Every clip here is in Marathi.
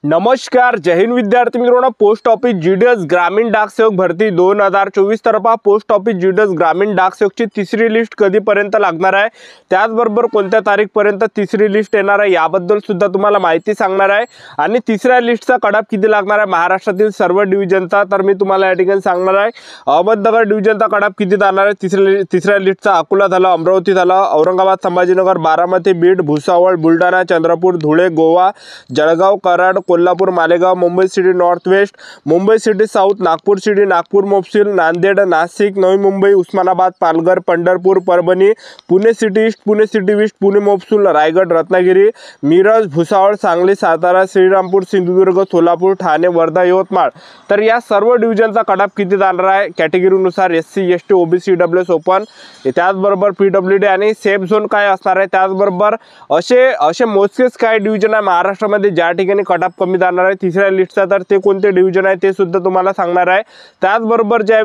नमस्कार, जय हिंद विद्यार्थी मित्रांनो। पोस्ट ऑफिस जीडीएस ग्रामीण डाक सेवक भरती 2024 तर्फा पोस्ट ऑफिस जीडीएस ग्रामीण डाक सेवकची तिसरी लिस्ट कधीपर्यंत लागणार आहे, त्याचबरोबर कोणत्या तारीखपर्यंत तिसरी लिस्ट येणार आहे याबद्दल सुद्धा तुम्हाला माहिती सांगणार आहे। आणि तिसऱ्या लिस्टचा कडाप किती लागणार आहे महाराष्ट्रातील सर्व डिव्हिजनचा, तर मी तुम्हाला या ठिकाणी सांगणार आहे। अहमदनगर डिव्हिजनचा कडाप किती जाणार आहे तिसऱ्या लिस्टचा। अकोला झाला, अमरावती झाला, Aurangabad, Sambhajinagar, Baramati, Beed, Bhusawal, Buldhana, Chandrapur, Dhule, Goa, Jalgaon, Karad, Kolhapur, Malegaon, Mumbai city north west, Mumbai city south, Nagpur city, Nagpur mofussil, Nanded, Nashik, Navi Mumbai, Osmanabad, Palghar, Pandharpur, Parbhani, Pune city east, Pune city west, Pune mofussil, Raigad, Ratnagiri, Miraj, Bhusawal, Sangli, Satara, Shrirampur, Sindhudurg, Solapur, Thane, Wardha, Yavatmal. तर या सर्व डिव्हिजनचा कडाप किती जाणार आहे कॅटेगरीनुसार, SC, ST, OBC, EWS open, त्याचबरोबर पीडब्ल्यूडी आणि सेफ झोन काय असणार आहे, त्याचबरोबर असे मोजकेच काय डिव्हिजन आहे महाराष्ट्रामध्ये ज्या ठिकाणी कडाप कमी जाणार आहे तिसऱ्या लिस्टचा, तर ते कोणते डिव्हिजन आहे ते सुद्धा तुम्हाला सांगणार आहे। त्याचबरोबर ज्या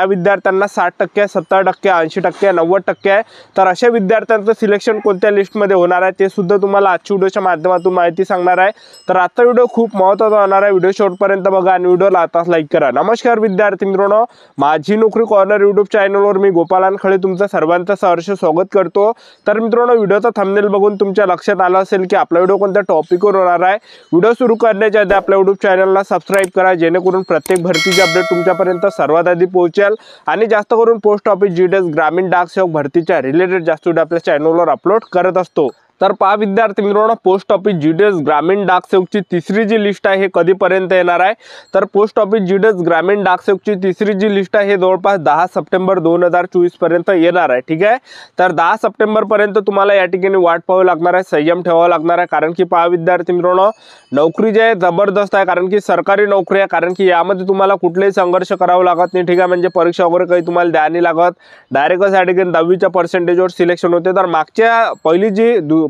विद्यार्थ्यांना 60%, 70%, 80%, 90% आहे, तर अशा विद्यार्थ्यांचं सिलेक्शन कोणत्या लिस्टमध्ये होणार आहे ते सुद्धा तुम्हाला आजच्या व्हिडिओच्या माध्यमातून माहिती सांगणार आहे। तर आजचा व्हिडिओ खूप महत्त्वाचा होणार आहे, व्हिडिओ शेवटपर्यंत बघा आणि व्हिडिओला आताच लाईक करा। नमस्कार विद्यार्थी मित्रांनो, माझी नोकरी कॉर्नर यूट्यूब चॅनलवर मी गोपाल खळे तुमचं सर्वांचं सहर्ष स्वागत करतो। तर मित्रांनो, व्हिडिओचा थंबनेल बघून तुमच्या लक्षात आलं असेल की आपला व्हिडिओ कोणत्या टॉपिकवर होणार आहे। व्हिडिओ सुरू करण्याच्या आधी आपल्या यूट्यूब चॅनलला सबस्क्राइब करा, जेणेकरून प्रत्येक भरतीची अपडेट तुमच्यापर्यंत सर्वात आधी पोहोचेल आणि जास्त करून पोस्ट ऑफिस जीडीएस ग्रामीण डाक सेवक भरतीच्या रिलेटेड जास्त व्हिडिओ आपल्या चॅनलवर अपलोड करत असतो। तर पहा विद्यार्थी मित्रांनो, पोस्ट ऑफिस जीडीएस ग्रामीण डाक सेवकची तिसरी जी लिस्ट आहे हे कधीपर्यंत येणार आहे, तर पोस्ट ऑफिस जीडीएस ग्रामीण डाक सेवकची तिसरी जी लिस्ट आहे हे जवळपास 10 सप्टेंबर 2024 पर्यंत येणार आहे। ठीक आहे, तर 10 सप्टेंबर पर्यंत तुम्हाला या ठिकाणी वाट पाहावी लागणार आहे, संयम ठेवावा लागणार आहे। कारण की पहा विद्यार्थी मित्रांनो, नोकरी जी आहे जबरदस्त आहे, कारण की सरकारी नोकरी आहे, कारण की यामध्ये तुम्हाला कुठलेही संघर्ष करावा लागत नाही। ठीक आहे, म्हणजे परीक्षा वगैरे काही तुम्हाला द्यावी नाही लागत, डायरेक्टच या ठिकाणी 10वीच्या पर्सेंटेजवर सिलेक्शन होते। तर मागच्या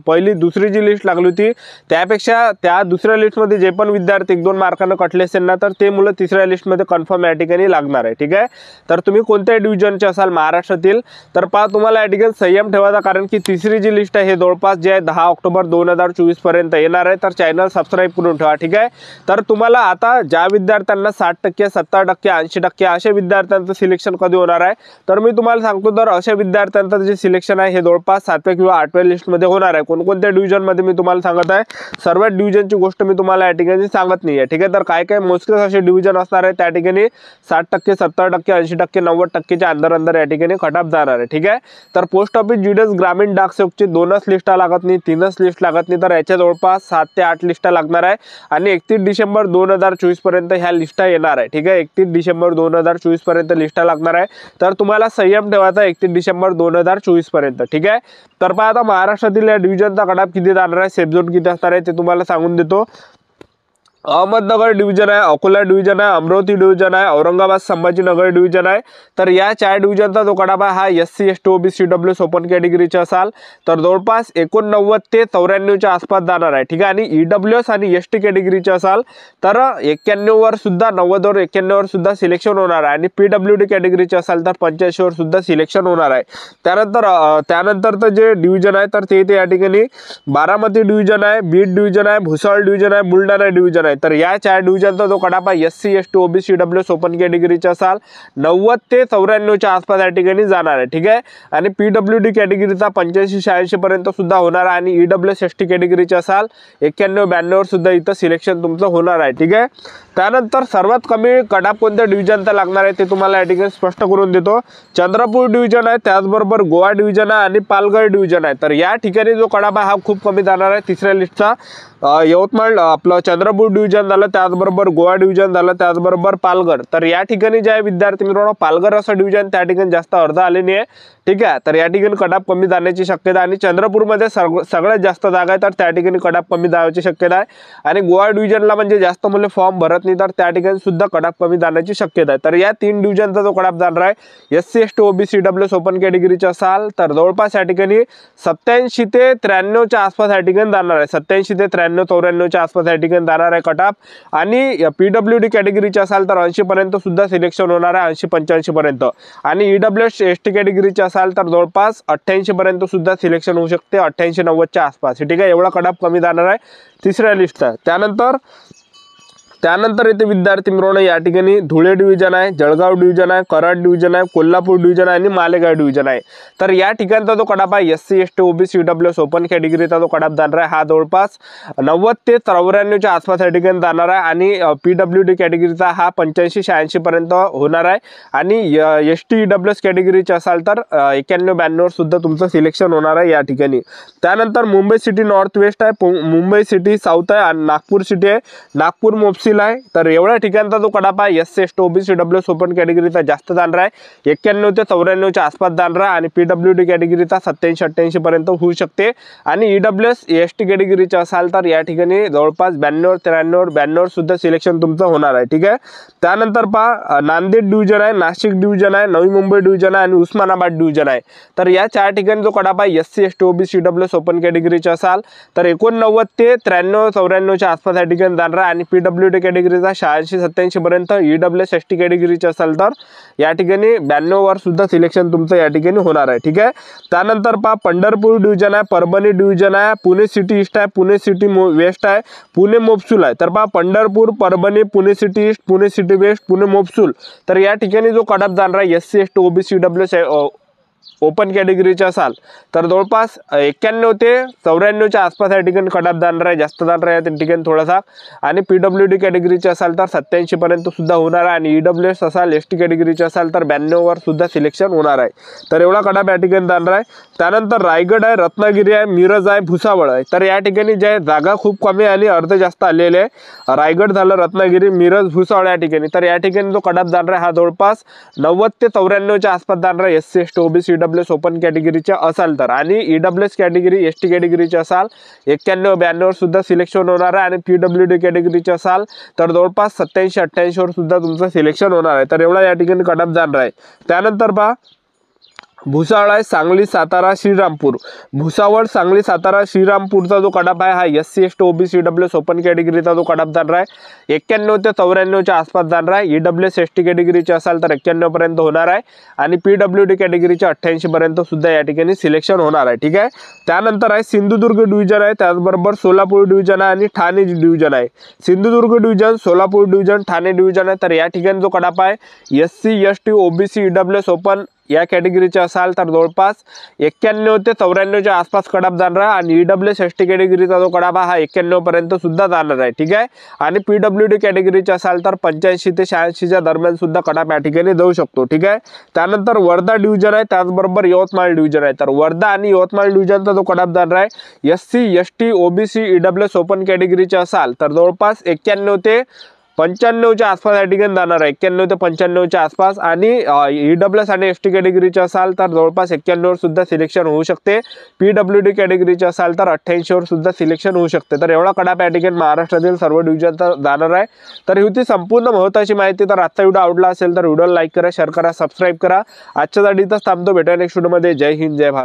पहिली दुसरी जी लिस्ट लागली होती त्यापेक्षा त्या दुसऱ्या लिस्टमध्ये जे पण विद्यार्थी 1-2 मार्काने कटले असेल ना, तर ते मुलं तिसऱ्या लिस्टमध्ये कन्फर्म या ठिकाणी लागणार आहे। ठीक आहे, तर तुम्ही कोणत्याही डिव्हिजनचे असाल महाराष्ट्रातील, तर पहा तुम्हाला या ठिकाणी संयम ठेवायचा, कारण की तिसरी जी लिस्ट आहे हे जवळपास जे आहे 10 ऑक्टोबर 2024 पर्यंत येणार आहे। तर चॅनल सबस्क्राईब करून ठेवा। ठीक आहे, तर तुम्हाला आता ज्या विद्यार्थ्यांना 60%, 70%, 80% अशा विद्यार्थ्यांचं सिलेक्शन कधी होणार आहे, तर मी तुम्हाला सांगतो, तर अशा विद्यार्थ्यांचं जे सिलेक्शन आहे हे जवळपास 7व्या किंवा 8व्या लिस्टमध्ये होणार आहे। कोणत्या डिव्हिजन मध्ये मी तुम्हाला सांगत आहे, सर्व डिव्हिजनची गोष्ट मी तुम्हाला या ठिकाणी सांगत नाही आहे। ठीक आहे, तर काय काय मोजकेच असे डिव्हिजन असणार आहे त्या ठिकाणी 60%, 70%, 80%, 90%च्या अंदर या ठिकाणी कटाप जाणार आहे। ठीक आहे, तर पोस्ट ऑफिस जीडीएस ग्रामीण डाक सेवकची 2च लिस्टा लागत नाही, 3च लिस्ट लागत नाही, तर याच्या जवळपास 7 ते 8 लिस्टा लागणार आहे आणि 31 डिसेंबर 2024 पर्यंत ह्या लिस्टा येणार आहे। ठीक आहे, 31 डिसेंबर 2024 पर्यंत लिस्टा लागणार आहे, तर तुम्हाला संयम ठेवायचा 31 डिसेंबर 2024 पर्यंत। ठीक आहे, तर पहा आता महाराष्ट्रातील या डिव्हिजनचा कडाप किती जाणार आहे, सेफ झोन किती असणार आहे ते तुम्हाला सांगून देतो। अहमदनगर डिव्हिजन आहे, अकोला डिव्हिजन आहे, अमरावती डिव्हिजन आहे, औरंगाबाद संभाजीनगर डिव्हिजन आहे। तर या 4 डिव्हिजनचा जो कडाप आहे हा SC, ST, OBC, EWS open कॅटेगरीचे असाल तर जवळपास 89 ते 94च्या आसपास जाणार आहे। ठीक आहे, आणि ईडब्ल्यूएस आणि एसटी कॅटेगरीचे असाल तर 91 वर सुद्धा, 90 वर 91 वर सुद्धा सिलेक्शन होणार आहे, आणि पीडब्ल्यूडी कॅटेगरीचे असाल तर 85 वर सुद्धा सिलेक्शन होणार आहे। त्यानंतर जे डिव्हिजन आहे तर ते या ठिकाणी बारामती डिव्हिजन आहे, बीड डिव्हिजन आहे, भुसावळ डिव्हिजन आहे, बुलढाणा डिव्हिजन आहे। तर या 4 डिव्हिजनचा जो कडाप आहे SC, ST, OBC, EWS open कॅटेगरीचे असाल 90 ते 94च्या आसपास या ठिकाणी जाणार आहे। ठीक आहे, आणि पीडब्ल्यूडी कॅटेगरीचा 85-86 पर्यंत सुद्धा होणार आहे, आणि ईडब्ल्यूएस एसटी कॅटेगरीचे असाल 91-92 वर सुद्धा इथं सिलेक्शन तुमचं होणार आहे। ठीक आहे, त्यानंतर सर्वात कमी कडाप कोणत्या डिव्हिजनचा लागणार आहे ते तुम्हाला या ठिकाणी स्पष्ट करून देतो। चंद्रपूर डिव्हिजन आहे, त्याचबरोबर गोवा डिव्हिजन आहे आणि पालघर डिव्हिजन आहे। तर या ठिकाणी जो कडाप आहे हा खूप कमी जाणार आहे तिसऱ्या लिस्टचा। यवतमाळ आपलं चंद्रपूर डिव्हिजन झालं, त्याचबरोबर गोवा डिव्हिजन झालं, त्याचबरोबर पालघर। तर या ठिकाणी जे आहे विद्यार्थी मित्रांनो, पालघर असं डिव्हिजन त्या ठिकाणी जास्त अर्ध आले नाही आहे। ठीक आहे, तर या ठिकाणी कडाप कमी जाण्याची शक्यता, आणि चंद्रपूरमध्ये सगळ्यात जास्त जागा आहे तर त्या ठिकाणी कडाप कमी जाण्याची शक्यता आहे, आणि गोवा डिव्हिजनला म्हणजे जास्त मुले फॉर्म भरत नाही तर त्या ठिकाणी सुद्धा कडाप कमी जाण्याची शक्यता आहे। तर या 3 डिव्हिजनचा जो कडाप जाणार आहे SC, ST, OBC, EWS open कॅटेगरीचे असाल तर जवळपास या ठिकाणी 87 ते 93च्या आसपास या ठिकाणी जाणार आहे, 87 ते 93-94च्या आसपास या ठिकाणी जाणार आहे कट ऑफ आणि PWD कॅटेगरीचे असाल तर 80 पर्यंत सुद्धा सिलेक्शन होणार आहे, 80-85 पर्यंत. आणि EWS ST कॅटेगरीचे असाल तर जवळपास 88 पर्यंत सुद्धा सिलेक्शन होऊ शकते, 88-90 च्या आसपास. ठीक आहे, एवढा कट ऑफ कमी जाणार आहे तिसऱ्या लिस्टचा. त्यानंतर येथे विद्यार्थी मित्रांनो या ठिकाणी धुळे डिव्हिजन आहे, जळगाव डिव्हिजन आहे, कराड डिव्हिजन आहे, कोल्हापूर डिव्हिजन आहे आणि मालेगाव डिव्हिजन आहे. तर या ठिकाणचा जो कट ऑफ आहे SC ST OBC EWS open कॅटेगरीचा जो कट ऑफ जाणार आहे हा जवळपास 90 ते 94 च्या आसपास या ठिकाणी जाणार आहे. आणि PWD कॅटेगरीचा हा 85-86 पर्यंत होणार आहे. आणि ST EWS कॅटेगरीचे असाल तर 91-92 सुद्धा तुमचं सिलेक्शन होणार आहे या ठिकाणी. त्यानंतर मुंबई सिटी नॉर्थ वेस्ट आहे, मुंबई सिटी साऊथ आहे आणि नागपूर सिटी आहे, नागपूर मोपसी आहे. तर एवढ्या ठिकाणचा जो कट ऑफ आहे SC ST OBC EWS open कॅटेगरीचा जास्त जाणार आहे, 91 ते 94 च्या आसपास जाणार आहे. आणि PWD कॅटेगरीचा 87-88 पर्यंत होऊ शकते. आणि EWS ST कॅटेगरीचे असाल तर या ठिकाणी जवळपास 92-93-92 सुद्धा सिलेक्शन तुमचं होणार आहे. ठीक आहे, त्यानंतर पहा नांदेड डिव्हिजन आहे, नाशिक डिव्हिजन आहे, नवी मुंबई डिव्हिजन आहे आणि उस्मानाबाद डिव्हिजन आहे. तर या 4 ठिकाणी जो कट ऑफ आहे SC ST OBC EWS open कॅटेगरीचे असाल तर 89 ते 93-94 च्या आसपास या ठिकाणी जाणार आहे. आणि PWD कॅटेगरीचा 86-87 पर्यंत, EWS ST कॅटेगरीचे असेल तर या ठिकाणी 92 वर सुद्धा सिलेक्शन तुमचं या ठिकाणी होणार आहे. ठीक आहे, त्यानंतर पहा पंढरपूर डिव्हिजन आहे, परभणी डिव्हिजन आहे, पुणे सिटी ईस्ट आहे, पुणे सिटी वेस्ट आहे, पुणे मोपसूल आहे. तर पहा Pandharpur, Parbhani, Pune city east, Pune city west, Pune mofussil. तर या ठिकाणी जो कट ऑफ जाणार आहे SC ST OBC EWS open कॅटेगरीचे असाल तर जवळपास 91 ते 94 च्या आसपास या ठिकाणी कट ऑफ जाणार आहे, जास्त जाणार आहे त्या ठिकाणी थोडासा. आणि PWD कॅटेगरीचे असाल तर 87 पर्यंत सुद्धा होणार आहे. आणि EWS असाल ST कॅटेगरीचे असाल तर 92 वर सुद्धा सिलेक्शन होणार आहे. तर एवढा कट ऑफ या ठिकाणी जाणार आहे. त्यानंतर रायगड आहे, रत्नागिरी आहे, मिरज आहे, भुसावळ आहे. तर या ठिकाणी जे जागा खूप कमी आणि अर्ध जास्त आलेले आहे, रायगड झालं, रत्नागिरी, मिरज, भुसावळ या ठिकाणी. तर या ठिकाणी जो कट ऑफ जाणार आहे हा जवळपास 90 ते 94 च्या आसपास जाणार आहे SC ST OBC EWS open कॅटेगरीचे असाल तर. आणि EWS कॅटेगरी ST कॅटेगरीचे असाल 91-92 सुद्धा सिलेक्शन होणार आहे. आणि PWD कॅटेगरीचे असाल तर जवळपास 87-88 वर सुद्धा तुमचं सिलेक्शन होणार आहे. तर एवढा या ठिकाणी कट ऑफ जाणार आहे. त्यानंतर पहा भुसावळ आहे, सांगली, सातारा, श्रीरामपूर. भुसावळ, सांगली, सातारा, श्रीरामपूरचा जो कट ऑफ आहे हा SC ST OBC EWS open कॅटेगरीचा जो कट ऑफ जाणार आहे 91 ते 94 च्या आसपास जाणार आहे. EWS ST कॅटेगरीचे असाल तर 91 पर्यंत होणार आहे. आणि PWD कॅटेगरीचे 88 पर्यंत सुद्धा या ठिकाणी सिलेक्शन होणार आहे. ठीक आहे, त्यानंतर आहे सिंधुदुर्ग डिव्हिजन आहे, त्याचबरोबर सोलापूर डिव्हिजन आहे आणि ठाणे डिव्हिजन आहे. Sindhudurg division, Solapur division, Thane division आहे. तर या ठिकाणी जो कट ऑफ आहे SC ST OBC EWS open या कॅटेगरीचे असाल तर जवळपास 91 ते 94 च्या आसपास कट ऑफ जाणार आहे. आणि EWS ST कॅटेगरीचा जो कट ऑफ हा 91 पर्यंत सुद्धा जाणार आहे. ठीक आहे, आणि PWD कॅटेगरीचे असाल तर 85 ते 86 च्या दरम्यान सुद्धा कट ऑफ या ठिकाणी जाऊ शकतो. ठीक आहे, त्यानंतर वर्धा डिव्हिजन आहे, त्याचबरोबर यवतमाळ डिव्हिजन आहे. तर वर्धा आणि यवतमाळ डिव्हिजनचा जो कट ऑफ जाणार आहे SC ST OBC EWS open कॅटेगरीचे असाल तर जवळपास 91 ते 95 च्या आसपास या ठिकाणी जाणार आहे, 91 ते 95 च्या आसपास. आणि EWS आणि ST कॅटेगरीचे असाल तर जवळपास 91 वर सुद्धा सिलेक्शन होऊ शकते. PWD कॅटेगरीचे असाल तर 88 वर सुद्धा सिलेक्शन होऊ शकते. तर एवढा कट ऑफ या ठिकाणी महाराष्ट्रातील सर्व डिव्हिजनचा जाणार आहे. तर ही होती संपूर्ण महत्त्वाची माहिती. तर आजचा व्हिडिओ आवडला असेल तर व्हिडिओला लाईक करा, शेअर करा, सबस्क्राईब करा. आजच्यासाठी इथंच थांबतो, भेटूया नेक्स्ट व्हिडिओमध्ये. जय हिंद, जय भारत.